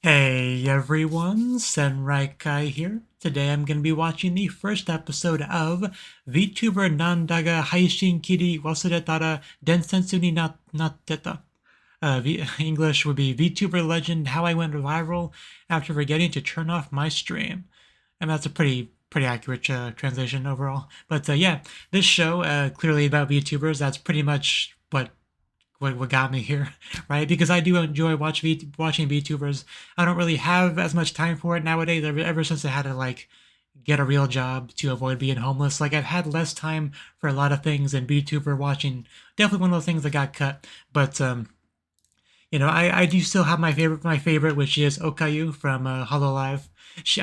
Hey everyone, Senrai Kai here. Today I'm going to be watching the first episode of VTuber Nandaga Haishin Kiri Wasuretara Densetsu ni Natteta. English would be VTuber Legend How I Went Viral After Forgetting to Turn Off My Stream. And that's a pretty accurate translation overall. But yeah, this show clearly about VTubers. That's pretty much what got me here, right? Because I do enjoy watching VTubers. I don't really have as much time for it nowadays. Ever since I had to get a real job to avoid being homeless, I've had less time for a lot of things, and VTuber watching definitely one of those things that got cut. But I do still have my favorite, which is Okayu from Hololive.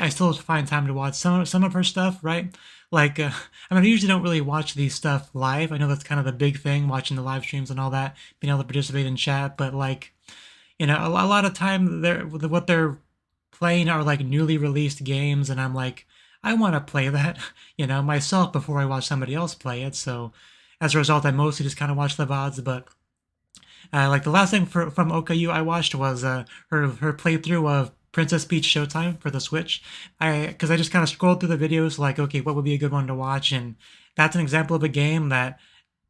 I still find time to watch some of her stuff, right? I usually don't really watch these stuff live. I know that's kind of the big thing, watching the live streams and all that, being able to participate in chat. But a lot of time what they're playing are like newly released games, and I'm like, I want to play that, myself before I watch somebody else play it. So as a result, I mostly just kind of watch the VODs, but like the last thing from Okayu I watched was her playthrough of Princess Peach Showtime for the Switch. Because I just kind of scrolled through the videos like, okay, what would be a good one to watch, and that's an example of a game that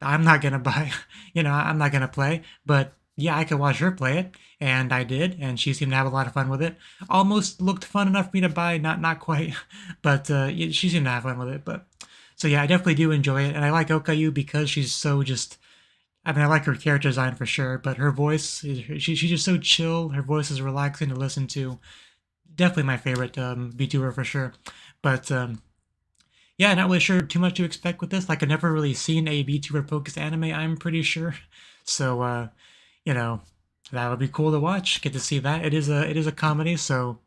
I'm not gonna buy. I'm not gonna play, but yeah, I could watch her play it, and I did, and she seemed to have a lot of fun with it. Almost looked fun enough for me to buy, not quite, but she seemed to have fun with it. But so yeah, I definitely do enjoy it, and I like Okayu because she's so just I like her character design for sure, but her voice, she's just so chill. Her voice is relaxing to listen to. Definitely my favorite VTuber for sure. But yeah, not really sure too much to expect with this. I've never really seen a VTuber focused anime, I'm pretty sure. So, you know, that would be cool to watch. Get to see that. It is a comedy, so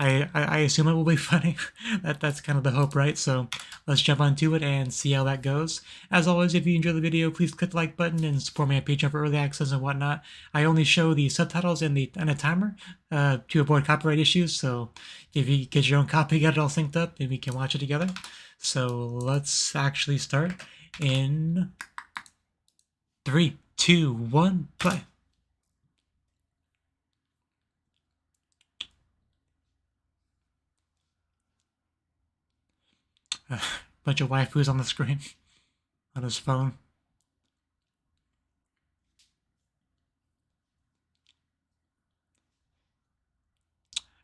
I assume it will be funny. That's kind of the hope, right? So let's jump onto it and see how that goes. As always, if you enjoy the video, please click the like button and support me on Patreon for early access and whatnot. I only show the subtitles and a timer to avoid copyright issues. So if you get your own copy, get it all synced up, then we can watch it together. So let's actually start in 3, 2, 1, play. Bunch of waifus on the screen on his phone.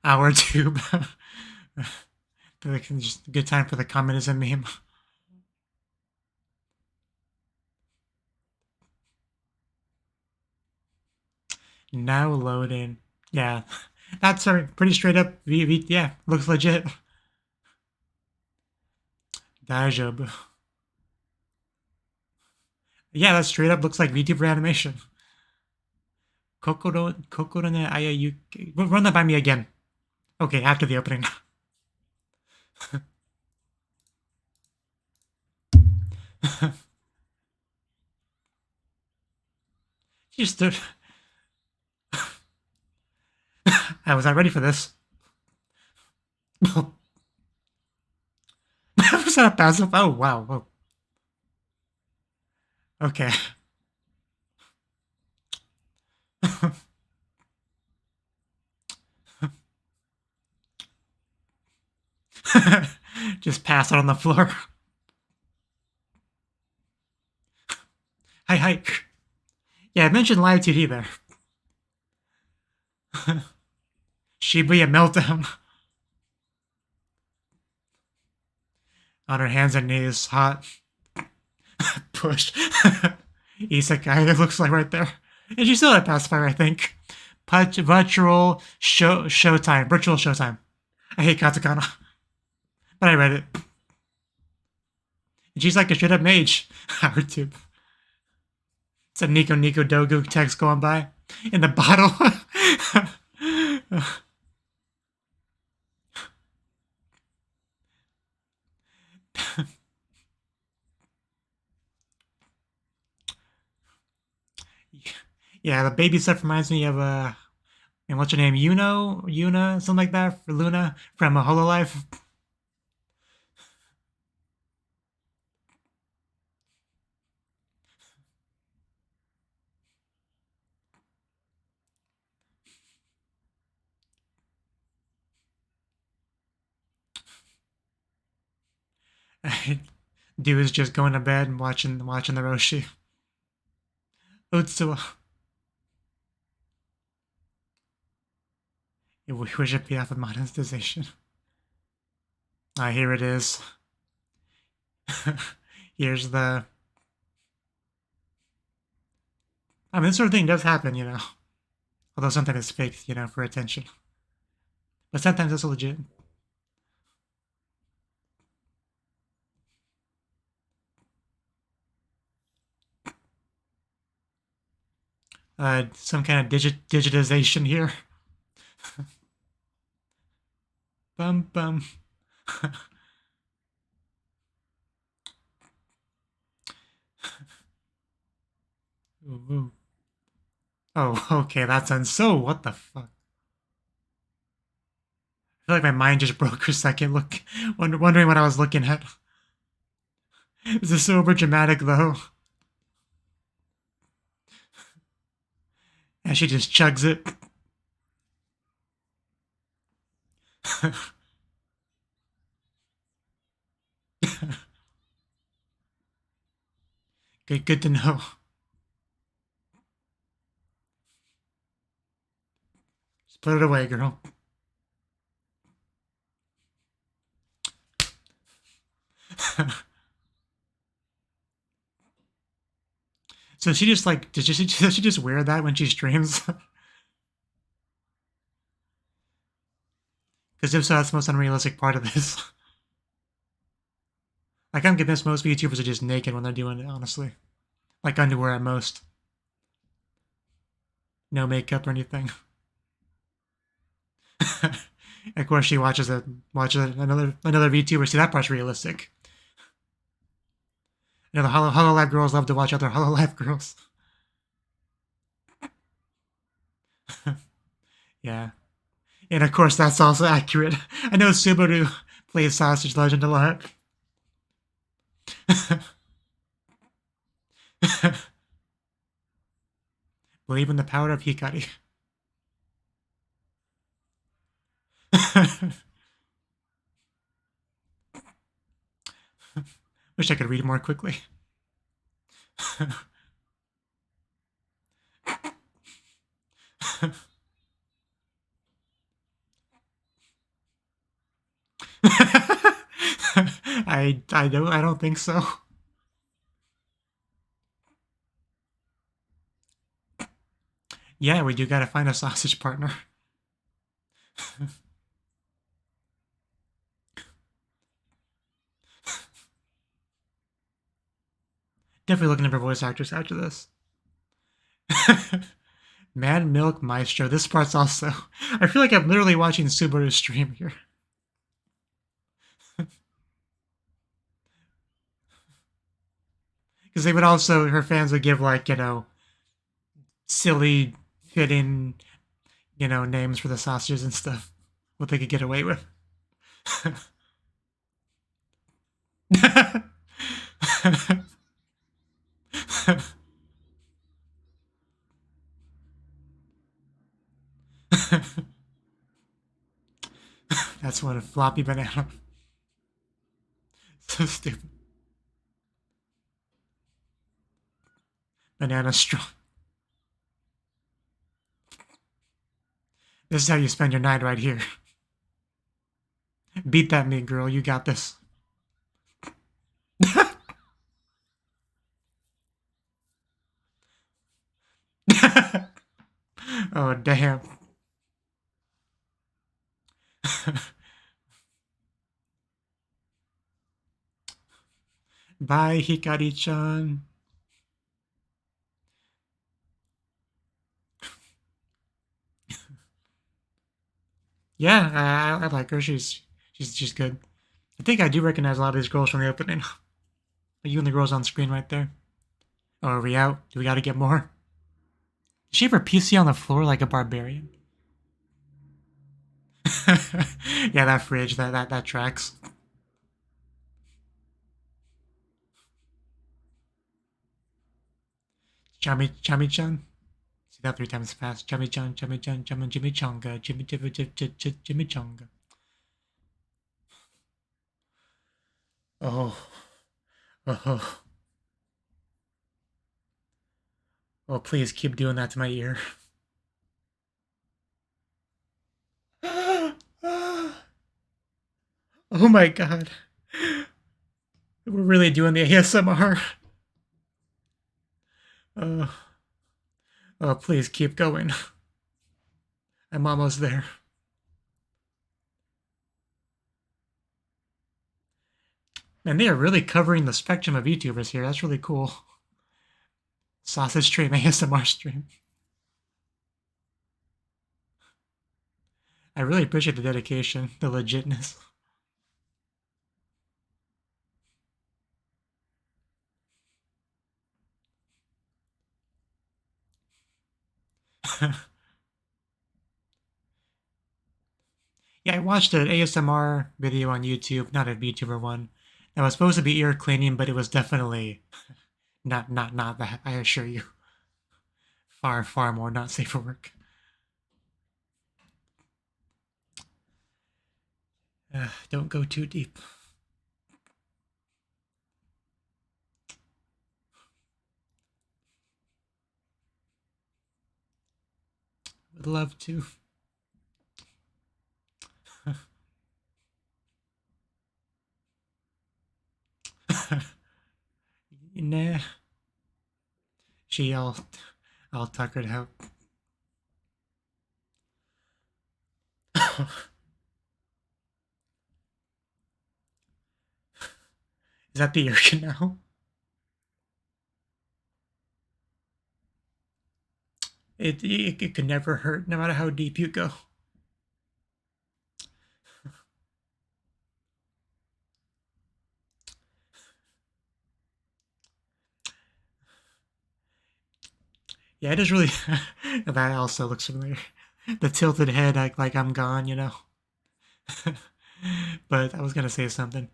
Our tube. Just a good time for the communism meme. Now loading. Yeah, that's pretty straight up. Yeah, looks legit. Daijub. Yeah, that straight up looks like VTuber animation. Kokoro ne Ayayuki. Run that by me again. Okay, after the opening. Just I was not ready for this. Was that a passive? Oh wow. Oh. Okay. Just pass it on the floor. Hi. Yeah, I mentioned live TD there. Shibuya meltdown. On her hands and knees, hot. Push. Isekai, it looks like right there. And she still had a pacifier, I think. Showtime. Virtual showtime. I hate katakana, but I read it. And she's like a straight up mage. Howard tube. It's a Nico Dogu text going by in the bottle. Yeah, the baby stuff reminds me of and what's her name? Yuna, something like that, for Luna from a Hololive. Dude is just going to bed and watching the Roshi. Utsuwa. We should be off of monetization. Ah, here it is. Here's the... I mean, this sort of thing does happen, you know. Although sometimes it's fake, you know, for attention. But sometimes it's legit. Some kind of digitization here. Bum bum. Ooh. Oh, okay, that's so. What the fuck? I feel like my mind just broke for a second. Look, wondering what I was looking at. This is so over dramatic, though. And she just chugs it. Good to know. Just put it away, girl. So she just like does she just wear that when she streams? Because if so, that's the most unrealistic part of this. Like, I'm convinced most VTubers are just naked when they're doing it, honestly. Like underwear at most. No makeup or anything. Of course, she watches another VTuber. See, that part's realistic. You know, the Hololive girls love to watch other Hololive girls. Yeah. And of course, that's also accurate. I know Subaru plays Sausage Legend a lot. Believe in the power of Hikari. Wish I could read more quickly. I don't think so. Yeah, we do gotta find a sausage partner. Definitely looking for voice actors after this. Man Milk Maestro. This part's also... I feel like I'm literally watching Subaru stream here. Because they would also... Her fans would give, like, you know, silly, fitting, you know, names for the sausages and stuff. What they could get away with. That's what a floppy banana. So stupid. Banana straw. This is how you spend your night right here. Beat that meat, girl. You got this. Oh, damn. Bye, Hikari-chan. Yeah, I like her. She's good. I think I do recognize a lot of these girls from the opening. Are you and the girls on screen right there? Oh, are we out? Do we gotta get more? Does she have her PC on the floor like a barbarian? Yeah, that fridge, that tracks. Chami-chan? See that 3 times fast. Chami-chan, Chami-chan, Chimichanga, Chimichanga. Oh. Oh. Oh, please keep doing that to my ear. Oh my god. We're really doing the ASMR. Uh, oh, please keep going. I'm almost there. Man, they are really covering the spectrum of YouTubers here. That's really cool. Sausage stream, ASMR stream. I really appreciate the dedication, the legitness. Yeah, I watched an ASMR video on YouTube, not a VTuber one. That was supposed to be ear cleaning, but it was definitely not that, I assure you. Far more not safe for work. Don't go too deep. Would love to. Nah. I'll tuck her out. Is that the ear canal? It could never hurt, no matter how deep you go. Yeah, it is really. That also looks familiar. The tilted head, like I'm gone, you know. But I was gonna say something,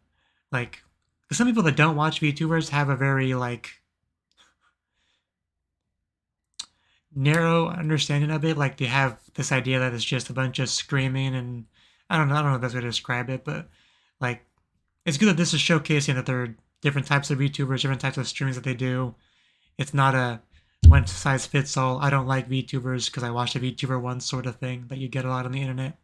like, 'cause some people that don't watch VTubers have a very like narrow understanding of it. Like they have this idea that it's just a bunch of screaming and I don't know the best way to describe it, but like it's good that this is showcasing that there are different types of VTubers, different types of streams that they do. It's not a one size fits all. I don't like VTubers because I watched a VTuber once sort of thing that you get a lot on the internet.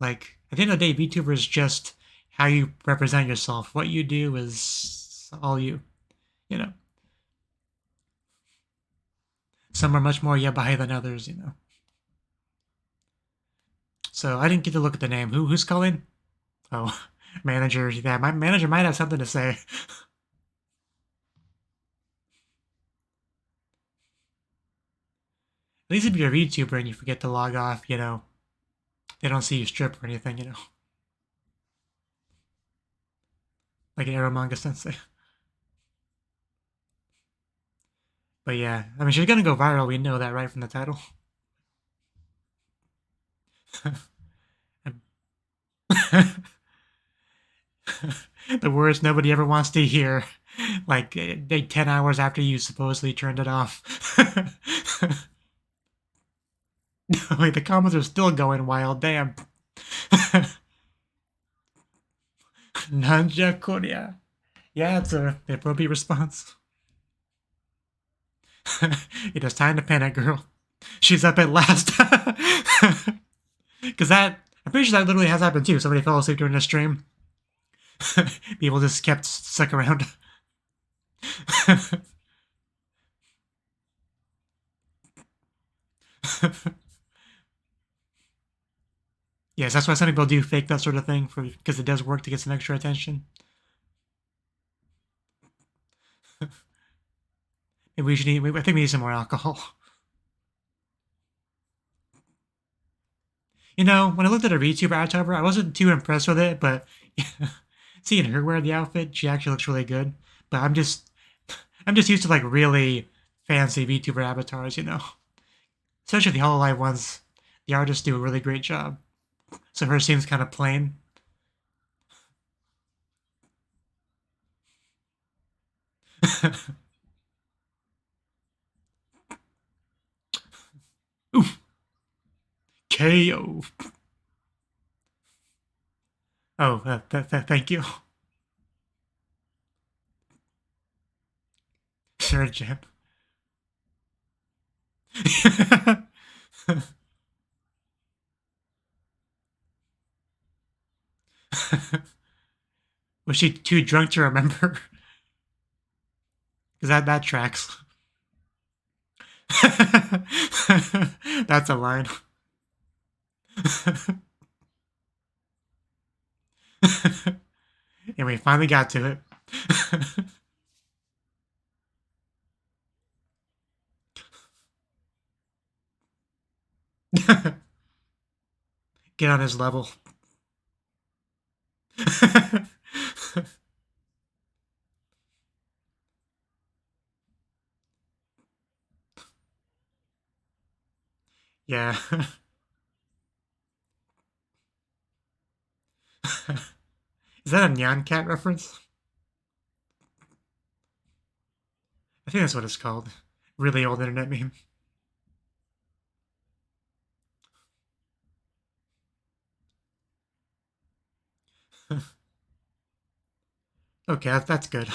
Like at the end of the day, VTuber is just how you represent yourself. What you do is all you, you know. Some are much more yabai than others, you know. So I didn't get to look at the name. Who's calling? Oh, manager. Yeah, my manager might have something to say. At least if you're a VTuber and you forget to log off, you know, they don't see you strip or anything, you know. Like an Arrow Manga Sensei. But yeah, I mean, she's gonna go viral. We know that right from the title. The words nobody ever wants to hear. Like 10 hours after you supposedly turned it off. Wait, the comments are still going wild. Damn. Nanja Korea. Yeah, it's the appropriate response. It is time to panic, girl. She's up at last. Because I'm pretty sure that literally has happened too. Somebody fell asleep during a stream. People just kept stuck around. Yes, that's why some people do fake that sort of thing because it does work to get some extra attention. Maybe we should need. I think we need some more alcohol. You know, when I looked at her VTuber avatar, I wasn't too impressed with it, but seeing her wear the outfit, she actually looks really good. But I'm just used to like really fancy VTuber avatars, you know. Especially the Hololive ones, the artists do a really great job. So her seems kind of plain. Oof. KO. Oh, thank you. surgeon. Was she too drunk to remember? Because that tracks. That's a line. And we finally got to it. Get on his level. Yeah. Is that a Nyan Cat reference? I think that's what it's called. Really old internet meme. Okay, that's good.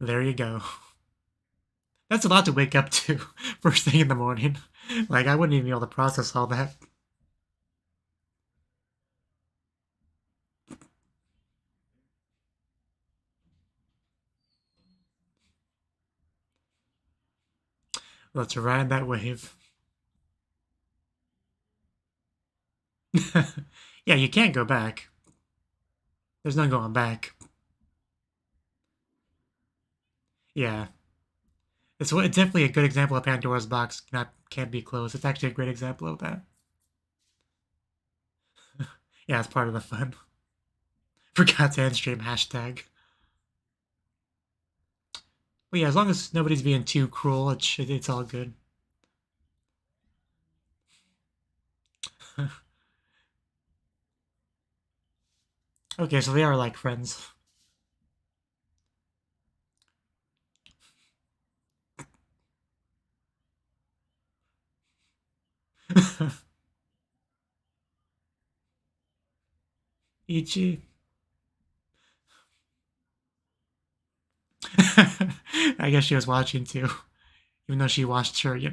There you go. That's a lot to wake up to first thing in the morning. Like, I wouldn't even be able to process all that. Let's ride that wave. Yeah, you can't go back. There's no going back. Yeah. It's definitely a good example of Pandora's box can't be closed. It's actually a great example of that. Yeah, it's part of the fun. Forgot to end stream hashtag. But yeah, as long as nobody's being too cruel, it's all good. Okay, so they are like friends. Ichi. I guess she was watching too, even though she watched her, It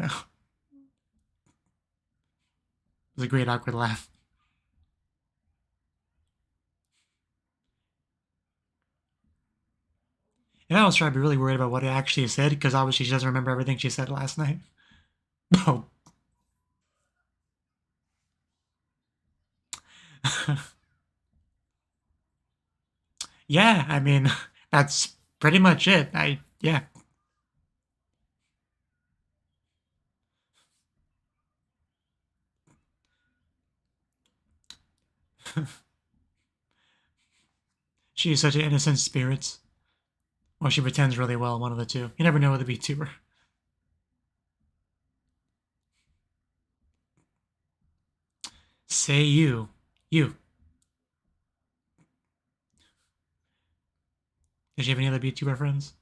was a great awkward laugh. And I was trying to be really worried about what it actually said, because obviously she doesn't remember everything she said last night. Oh. Yeah, I mean, that's pretty much it. Yeah. She is such an innocent spirit. Or she pretends really well, one of the two. You never know with a VTuber. Say you. You. Did you have any other VTuber friends?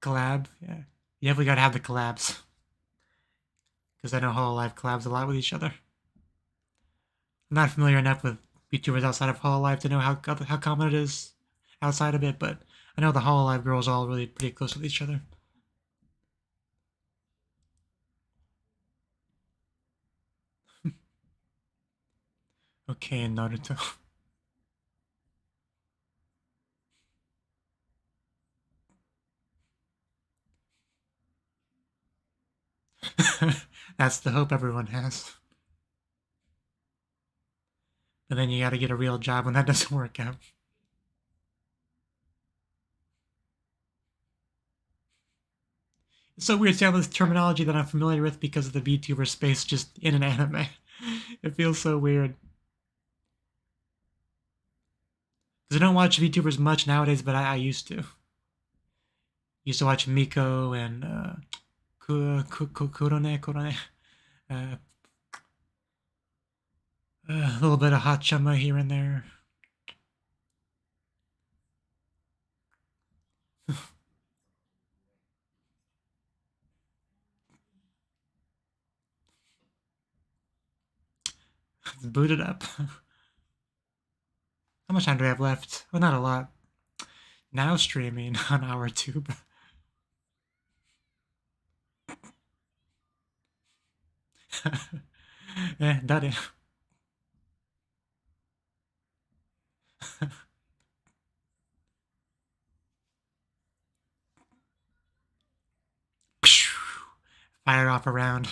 Collab? Yeah. You definitely gotta have the collabs. Because I know Hololive collabs a lot with each other. I'm not familiar enough with VTubers outside of Hololive to know how common it is outside of it, but I know the Hololive girls are all really pretty close with each other. Okay, and Naruto. That's the hope everyone has. But then you gotta get a real job when that doesn't work out. It's so weird seeing all this terminology that I'm familiar with because of the VTuber space just in an anime. It feels so weird. Because I don't watch VTubers much nowadays, but I used to. Used to watch Miko and Kurone. Uh, a little bit of Hot Chumma here and there. Let's boot it up. How much time do we have left? Well, not a lot. Now streaming on our tube. Done it. Fire off around.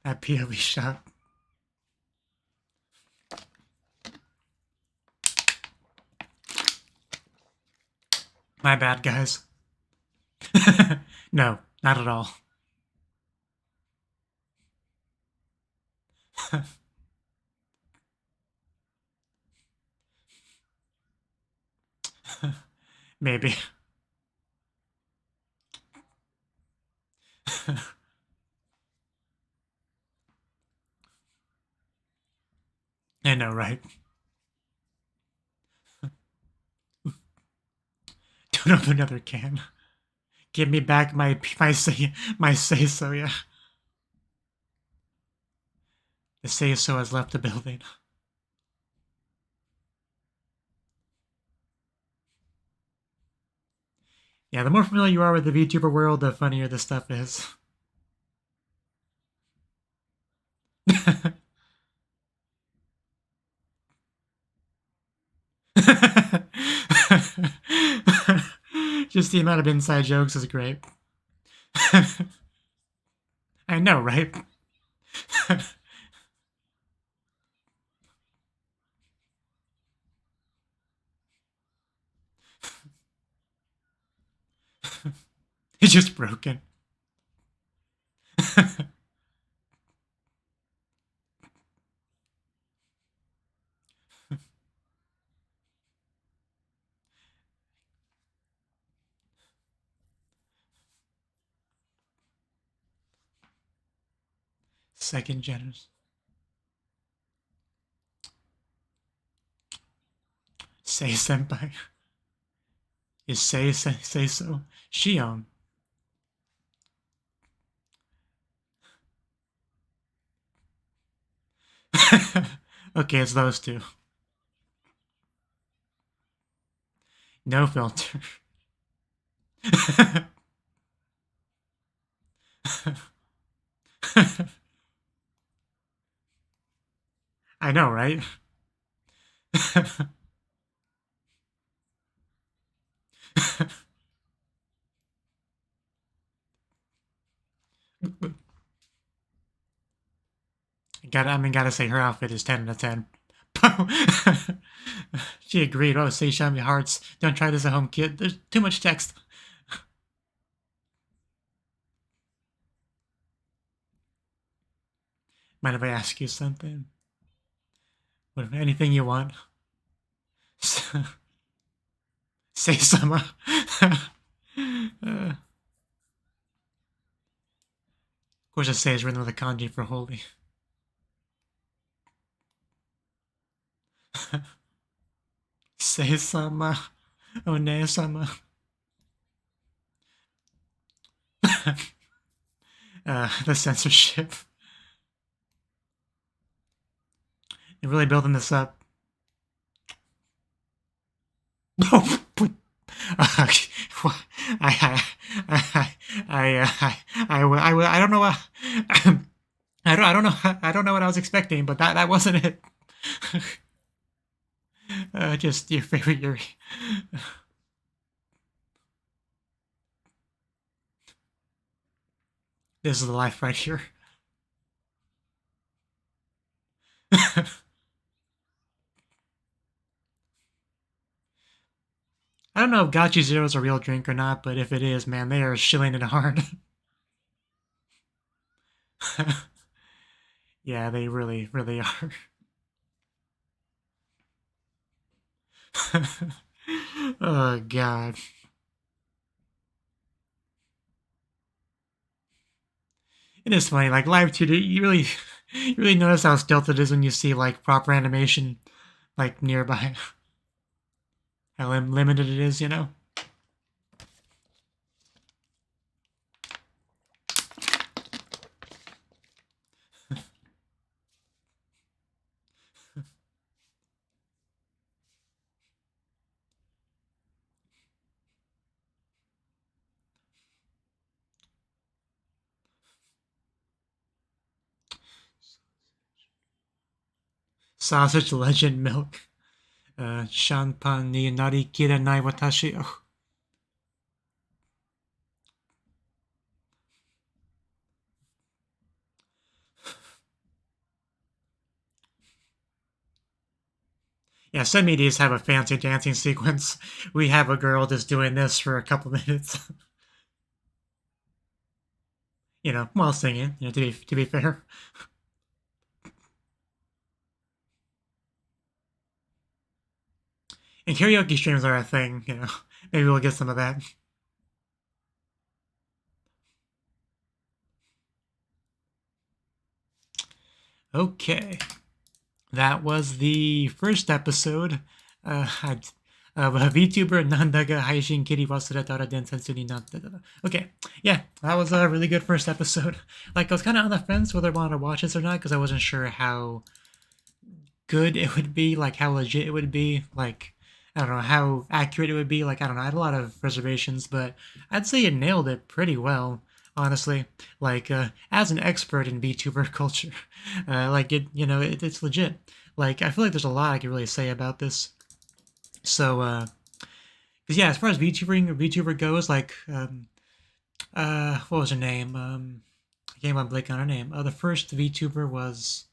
That POV shot. My bad, guys. No, not at all. Maybe. I know, right? Don't open another can. Give me back my say so, yeah. The say so has left the building. Yeah, the more familiar you are with the VTuber world, the funnier this stuff is. Just the amount of inside jokes is great. I know, right? It's just broken. Second generous. Say senpai. Is say so. Shion. Okay, it's those two. No filter. I know, right? Gotta say her outfit is 10 out of 10. She agreed. Oh, say show me hearts. Don't try this at home, kid. There's too much text. Mind if I ask you something? What, anything you want? Say some. Of course, a say is written with a kanji for holy. Say some. One-sama. The censorship. You're really building this up. I don't know. I don't know. I don't know what I was expecting, but that wasn't it. Just your favorite Yuri. This is the life right here. I don't know if Gachi Zero is a real drink or not, but if it is, man, they are shilling it hard. Yeah, they really, really are. Oh, God. It is funny, like, live 2D, you really notice how stealth it is when you see, like, proper animation, like, nearby. How limited it is, you know? Sausage legend milk. Shanpan ni narikiranai watashi. Oh. Yeah, some medias have a fancy dancing sequence. We have a girl just doing this for a couple minutes. While singing, to be fair. And karaoke streams are a thing. Maybe we'll get some of that. Okay. That was the first episode of VTuber Nandaga Haishin Kiri Wasuretara Densetsu ni Natteta. Okay, yeah, that was a really good first episode. Like, I was kind of on the fence whether I wanted to watch this or not because I wasn't sure how good it would be, like how legit it would be, like I don't know how accurate it would be. Like I don't know, I had a lot of reservations, but I'd say it nailed it pretty well. Honestly, like as an expert in VTuber culture, like it's legit. Like I feel like there's a lot I could really say about this. So, because yeah, as far as VTuber goes, like what was her name? I can't remember blank on her name. The first VTuber was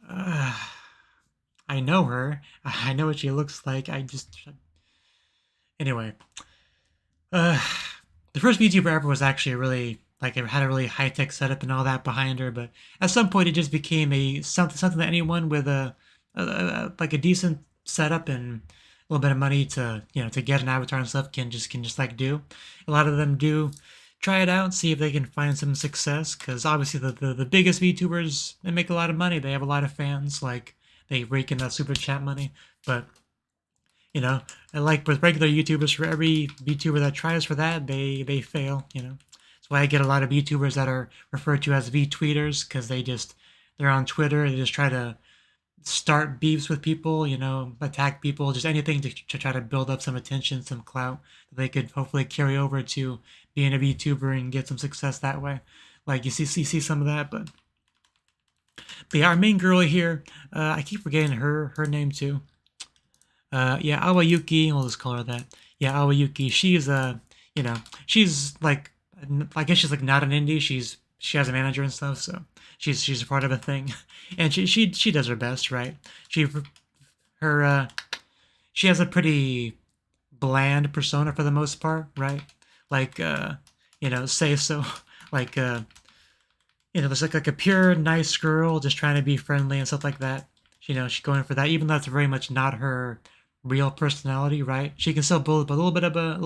uh, I know her. I know what she looks like. Anyway. Uh, the first VTuber ever was actually really like it had a really high tech setup and all that behind her, but at some point it just became a something that anyone with like a decent setup and a little bit of money to get an avatar and stuff can just like do. A lot of them do try it out, see if they can find some success. Because obviously the biggest VTubers, they make a lot of money. They have a lot of fans. Like they rake in that super chat money. But and like with regular YouTubers, for every VTuber that tries for that, they fail. That's why I get a lot of YouTubers that are referred to as VTweeters because they're on Twitter. They just try to start beefs with people, attack people, just anything to try to build up some attention, some clout that they could hopefully carry over to being a VTuber and get some success that way. Like you see some of that, but yeah, our main girl here, I keep forgetting her name too. Yeah, Awayuki. We'll just call her that. Yeah, Awayuki. She's she's like, I guess she's like not an indie. She has a manager and stuff, so she's a part of a thing, and she does her best, right? Her she has a pretty bland persona for the most part, right? Like say so, like there's like a pure nice girl just trying to be friendly and stuff like that. She's going for that, even though that's very much not her real personality, right? She can still build up a little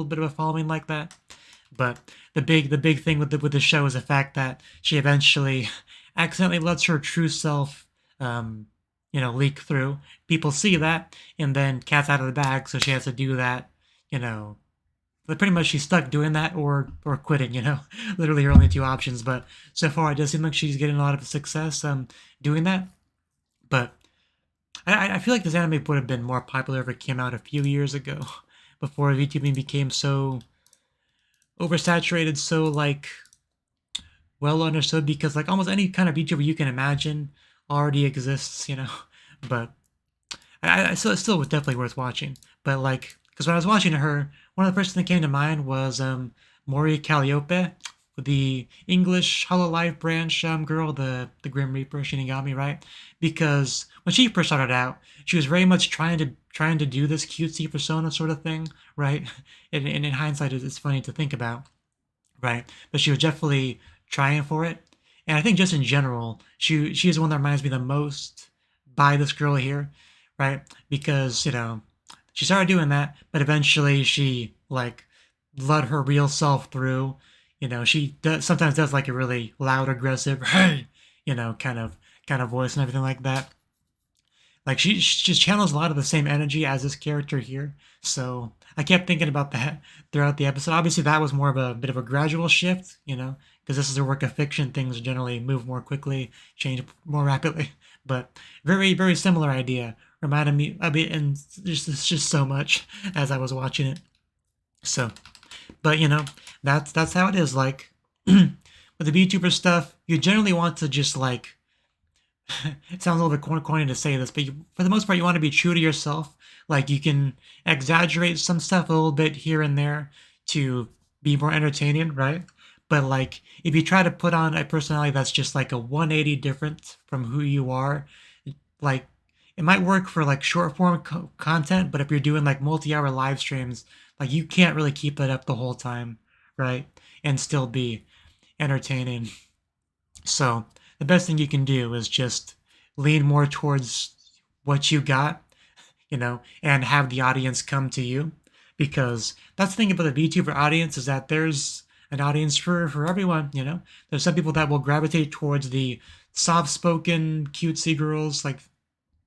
bit of a following like that. But the big thing with the show is the fact that she eventually accidentally lets her true self, leak through. People see that, and then cat's out of the bag, so she has to do that. You know, but pretty much she's stuck doing that or quitting. Literally her only two options. But so far, it does seem like she's getting a lot of success doing that. But I feel like this anime would have been more popular if it came out a few years ago, before VTubing became so oversaturated, so like well understood. Because like almost any kind of VTuber you can imagine already exists. But it's still definitely worth watching. But like, because when I was watching her, one of the first things that came to mind was Mori Calliope, the English Hololive branch girl, the Grim Reaper Shinigami, right? Because when she first started out, she was very much trying to do this cutesy persona sort of thing, right? And in hindsight, it's funny to think about, right? But she was definitely trying for it, and I think just in general, she is one that reminds me the most by this girl here, right? Because she started doing that, but eventually she like let her real self through. Sometimes does like a really loud, aggressive, hey, kind of voice and everything like that. Like she just channels a lot of the same energy as this character here. So I kept thinking about that throughout the episode. Obviously, that was more of a bit of a gradual shift, because this is a work of fiction. Things generally move more quickly, change more rapidly. But very, very similar idea. Reminded me of it, and just so much as I was watching it. So, but that's how it is. Like with the VTuber stuff, you generally want to just like it sounds a little bit corny to say this, but for the most part, you want to be true to yourself. Like you can exaggerate some stuff a little bit here and there to be more entertaining, right? But like if you try to put on a personality that's just like a 180 different from who you are, like it might work for like short form content, but if you're doing like multi-hour live streams, like you can't really keep that up the whole time, right? And still be entertaining. So the best thing you can do is just lean more towards what you got, and have the audience come to you. Because that's the thing about the VTuber audience is that there's an audience for everyone. There's some people that will gravitate towards the soft-spoken, cutesy girls, like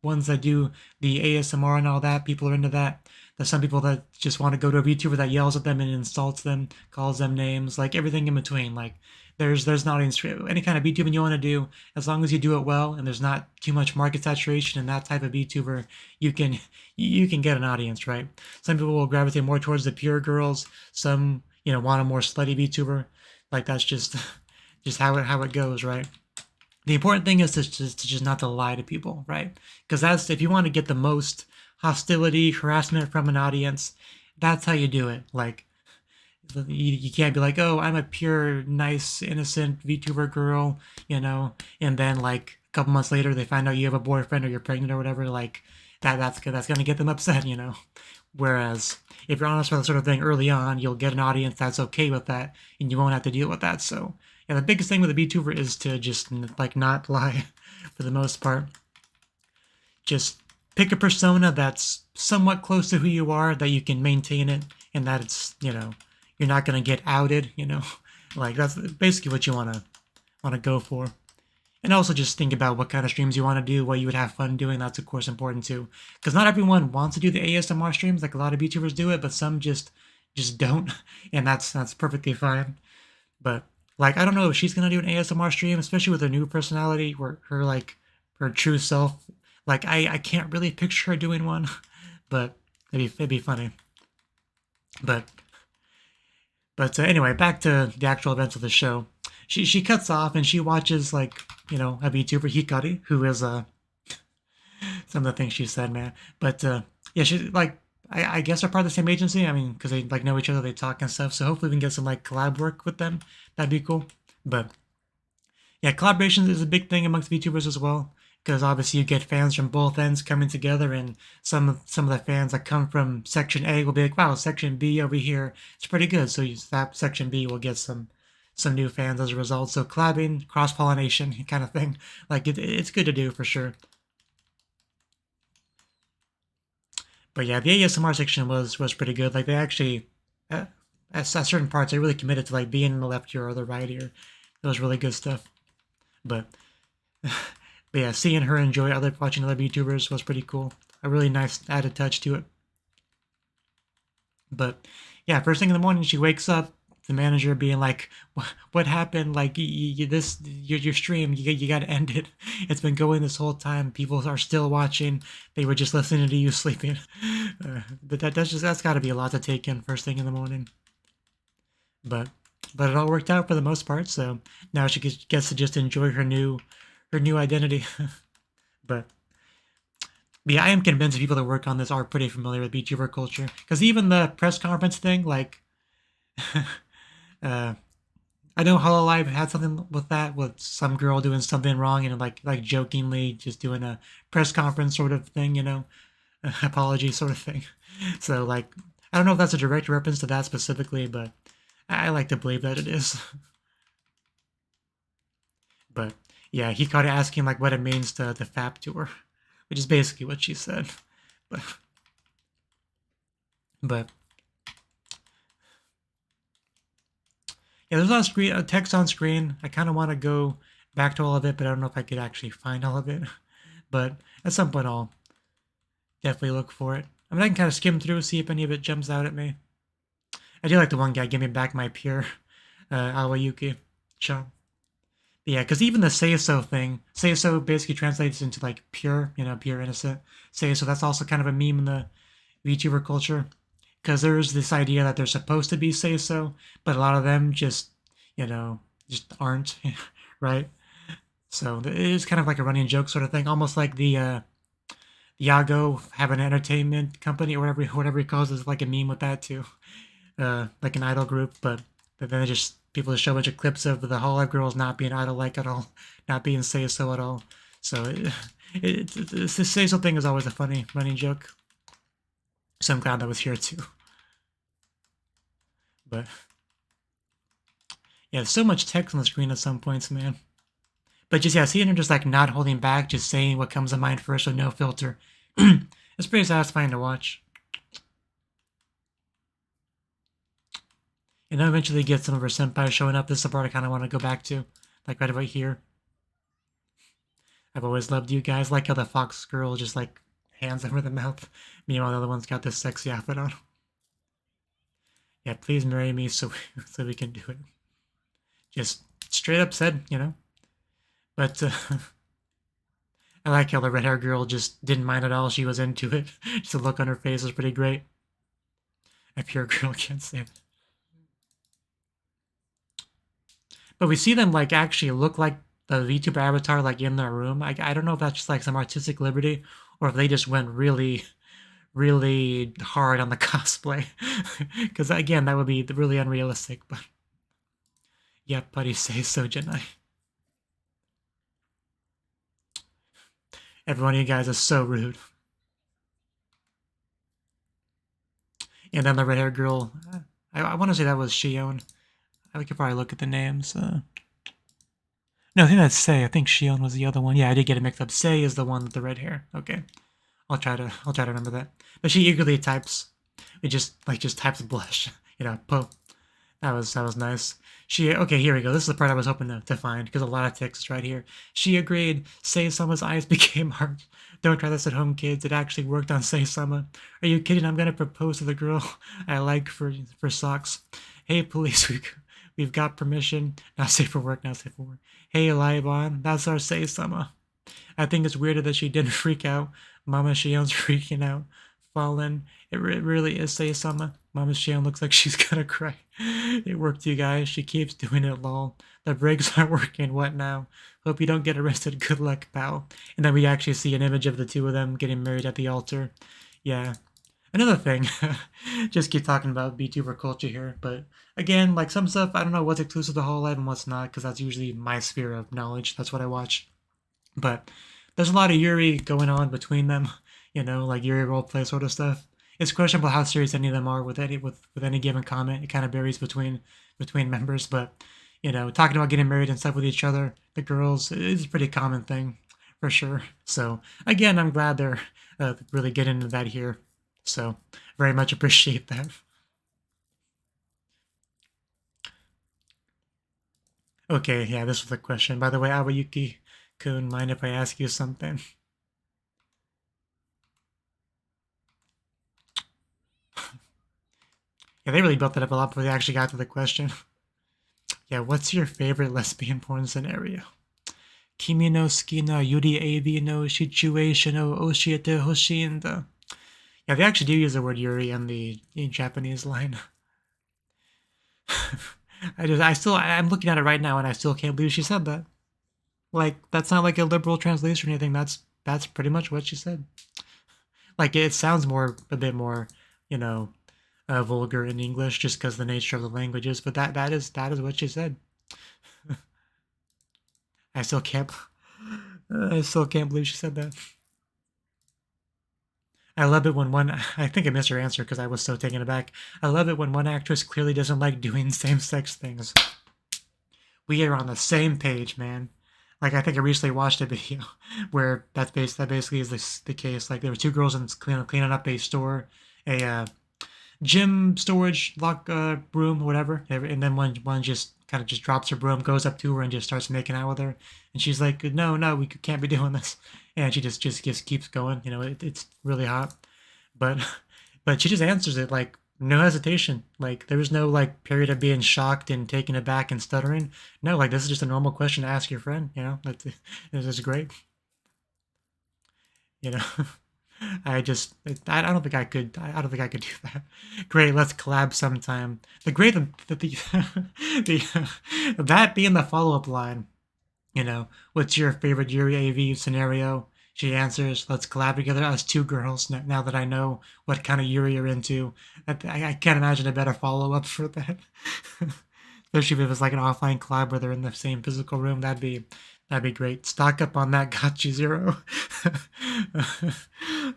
ones that do the ASMR and all that. People are into that. There's some people that just want to go to a VTuber that yells at them and insults them, calls them names, like everything in between. Like there's an audience for any kind of VTubing you want to do, as long as you do it well and there's not too much market saturation in that type of VTuber, you can get an audience, right? Some people will gravitate more towards the pure girls. Some want a more slutty VTuber. Like that's just just how it goes, right? The important thing is to just not to lie to people, right? Because that's if you want to get the most hostility, harassment from an audience, that's how you do it. Like you can't be like, oh, I'm a pure, nice, innocent VTuber girl, and then like a couple months later they find out you have a boyfriend or you're pregnant or whatever. Like that's gonna get them upset. Whereas if you're honest with that sort of thing early on, you'll get an audience that's okay with that, and you won't have to deal with that. So yeah, the biggest thing with a VTuber is to just like not lie for the most part. Just pick a persona that's somewhat close to who you are, that you can maintain it, and that it's you're not gonna get outed. Like that's basically what you wanna go for. And also just think about what kind of streams you want to do, what you would have fun doing. That's of course important too, because not everyone wants to do the ASMR streams. Like a lot of YouTubers do it, but some just don't, and that's perfectly fine. But like I don't know if she's gonna do an ASMR stream, especially with her new personality, where her true self. Like I can't really picture her doing one, but it'd be funny. But anyway, back to the actual events of the show. She cuts off and she watches like a VTuber Hikari, who is some of the things she said, man. But yeah, she's like I guess they're part of the same agency. I mean, because they like know each other, they talk and stuff. So hopefully we can get some like collab work with them. That'd be cool. But yeah, collaborations is a big thing amongst VTubers as well. Because obviously you get fans from both ends coming together, and some of the fans that come from Section A will be like, "Wow, Section B over here, it's pretty good." So that Section B will get some new fans as a result. So collabing, cross pollination, kind of thing. Like it's good to do for sure. But yeah, the ASMR section was pretty good. Like they actually, at certain parts, they really committed to like being in the left ear or the right ear. It was really good stuff. But but yeah, seeing her enjoy watching other VTubers was pretty cool. A really nice added touch to it. But yeah, first thing in the morning, she wakes up, the manager being like, "What happened? Like your stream, you got to end it. It's been going this whole time. People are still watching. They were just listening to you sleeping." But that's got to be a lot to take in first thing in the morning. But it all worked out for the most part. So now she gets to just enjoy her new identity. but yeah, I am convinced people that work on this are pretty familiar with VTuber culture, because even the press conference thing, like, I know Hololive had something with that, with some girl doing something wrong and like jokingly just doing a press conference sort of thing, apology sort of thing. So like, I don't know if that's a direct reference to that specifically, but I like to believe that it is. But yeah, he caught asking like what it means to the FAP tour, which is basically what she said. But but yeah, there's a lot of text on screen. I kind of want to go back to all of it, but I don't know if I could actually find all of it. But at some point, I'll definitely look for it. I mean, I can kind of skim through, see if any of it jumps out at me. I do like the one guy give me back my pure Awayuki-chan. Yeah, because even the say so thing, say so basically translates into like pure, pure innocent. Say so, that's also kind of a meme in the VTuber culture. Because there's this idea that they're supposed to be say so, but a lot of them just, just aren't, right? So it is kind of like a running joke sort of thing, almost like the Yago have an entertainment company or whatever he calls it, is like a meme with that too, like an idol group, but then just people just show a bunch of clips of the Whole Life Girls not being idol-like at all, not being say-so at all. So the say-so thing is always a funny running joke. So I'm glad that was here too. But yeah, so much text on the screen at some points, man. But just, yeah, seeing her just like not holding back, just saying what comes to mind first with no filter. It's pretty satisfying to watch. And then eventually get some of her senpai showing up. This is the part I kind of want to go back to, like right about here. I've always loved you guys. Like how the fox girl just like hands over the mouth. Meanwhile, the other one's got this sexy outfit on. Yeah, please marry me so we can do it. Just straight up said, you know. But I like how the red hair girl just didn't mind at all. She was into it. Just the look on her face was pretty great. A pure girl can't say it. But we see them like actually look like the VTuber avatar like in their room. I don't know if that's just like some artistic liberty or if they just went really hard on the cosplay. Because again, that would be really unrealistic. But yeah, buddy, say so, Janai. Every one of you guys is so rude. And then the red hair girl, I want to say that was Shion. I could probably look at the names. No, I think that's Sei. I think Shion was the other one. Yeah, I did get it mixed up. Sei is the one with the red hair. Okay, I'll try to remember that. But she eagerly types. It just types blush. You know, po. That was nice. Okay, here we go. This is the part I was hoping to find because a lot of text is right here. She agreed. Sei-sama's eyes became hard. Don't try this at home, kids. It actually worked on Sei-sama. Are you kidding? I'm gonna propose to the girl I like for socks. Hey, police, we've got permission. Not safe for work. Not safe for work. Hey, Laibon, that's our Sei-sama. I think it's weirder that she didn't freak out. Mama Shion's freaking out. Fallen. It really is Sei-sama. Mama Shion looks like she's gonna cry. It worked, you guys. She keeps doing it, lol. The brakes aren't working. What now? Hope you don't get arrested. Good luck, pal. And then we actually see an image of the two of them getting married at the altar. Yeah. Another thing, just keep talking about VTuber culture here, but again, like some stuff, I don't know what's exclusive to Hololive and what's not, because that's usually my sphere of knowledge. That's what I watch. But there's a lot of Yuri going on between them, you know, like Yuri roleplay sort of stuff. It's questionable how serious any of them are with any given comment. It kind of varies between members, but you know, talking about getting married and stuff with each other, the girls, is a pretty common thing for sure. So again, I'm glad they're really getting into that here. So very much appreciate that. Okay, yeah, this was a question. By the way, Awayuki-kun, mind if I ask you something? Yeah, they really built that up a lot before they actually got to the question. Yeah, what's your favorite lesbian porn scenario? Kimi no suki na yuri abi no situation o oshiete hoshiinda. Yeah, they actually do use the word yuri in the Japanese line. I'm looking at it right now and I still can't believe she said that. Like, that's not like a liberal translation or anything. That's pretty much what she said. Like, it sounds a bit more, you know, vulgar in English just because the nature of the languages, but that is what she said. I still can't believe she said that. I love it when I think I missed her answer because I was so taken aback. I love it when one actress clearly doesn't like doing same-sex things. We are on the same page, man. Like, I think I recently watched a video where that basically is the case. Like, there were two girls cleaning up a store, a gym storage lock broom, whatever. And then one just kind of just drops her broom, goes up to her, and just starts making out with her. And she's like, "No, we can't be doing this." And she just keeps going. You know, it's really hot, but she just answers it like no hesitation. Like there was no like period of being shocked and taken aback and stuttering. No, like this is just a normal question to ask your friend. You know, it's great. You know. I don't think I could. I don't think I could do that. Great, let's collab sometime. The that being the follow up line. you know, what's your favorite Yuri AV scenario? She answers, let's collab together as two girls. Now that I know what kind of Yuri you're into, I can't imagine a better follow up for that. Especially if it was like an offline collab where they're in the same physical room. That'd be great. Stock up on that Gotcha Zero.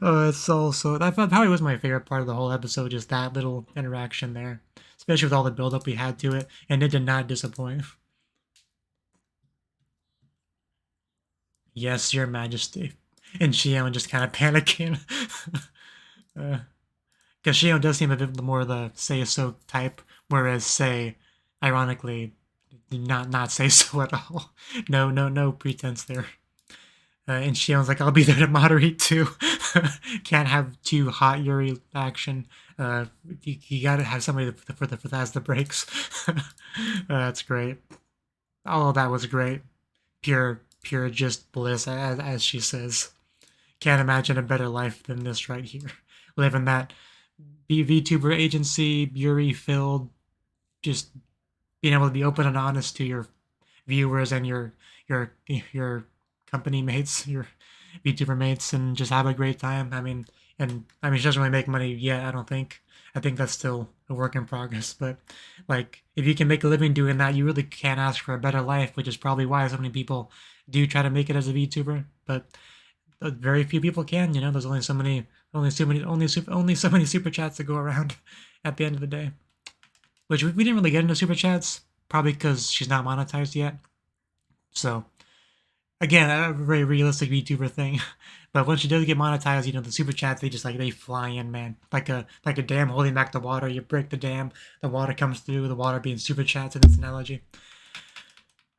Oh, it's so that probably was my favorite part of the whole episode, just that little interaction there. Especially with all the build up we had to it, and it did not disappoint. Yes, Your Majesty. And Shion just kind of panicking. Because Shion does seem a bit more the say so type, whereas Say, ironically, did not say so at all. No pretense there. And Shion's like, I'll be there to moderate too. Can't have too hot Yuri action. You gotta have somebody for that as the breaks. That's great. All of that was great. Pure just bliss, as she says. Can't imagine a better life than this right here. Living that VTuber agency, Yuri filled, just being able to be open and honest to your viewers and your company mates, your VTuber mates, and just have a great time. She doesn't really make money yet. I don't think. I think that's still a work in progress. But like, if you can make a living doing that, you really can't ask for a better life, which is probably why so many people do try to make it as a VTuber. But very few people can. There's only so many, only so many super chats to go around at the end of the day. Which we didn't really get into super chats, probably because she's not monetized yet. So again, a very realistic VTuber thing. But when she does get monetized, the super chats, they fly in, man. Like a dam holding back the water. You break the dam, the water comes through. The water being super chats in this analogy.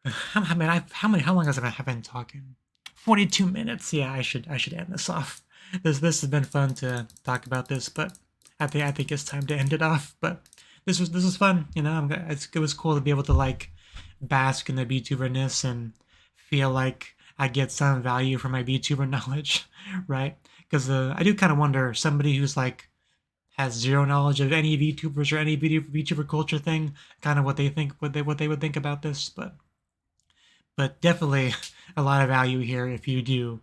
How long has I been talking? 42 minutes. Yeah, I should end this off. This has been fun to talk about this, but I think it's time to end it off. But this was fun. It was cool to be able to like bask in the VTuberness and feel like I get some value from my VTuber knowledge, right? Because I do kind of wonder, somebody who's like has zero knowledge of any VTubers or any VTuber culture thing, kind of what they would think about this, but definitely a lot of value here if you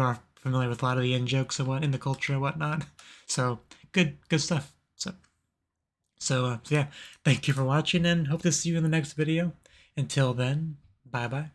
are familiar with a lot of the in jokes and what in the culture and whatnot. So good stuff. So yeah, thank you for watching and hope to see you in the next video. Until then, bye bye.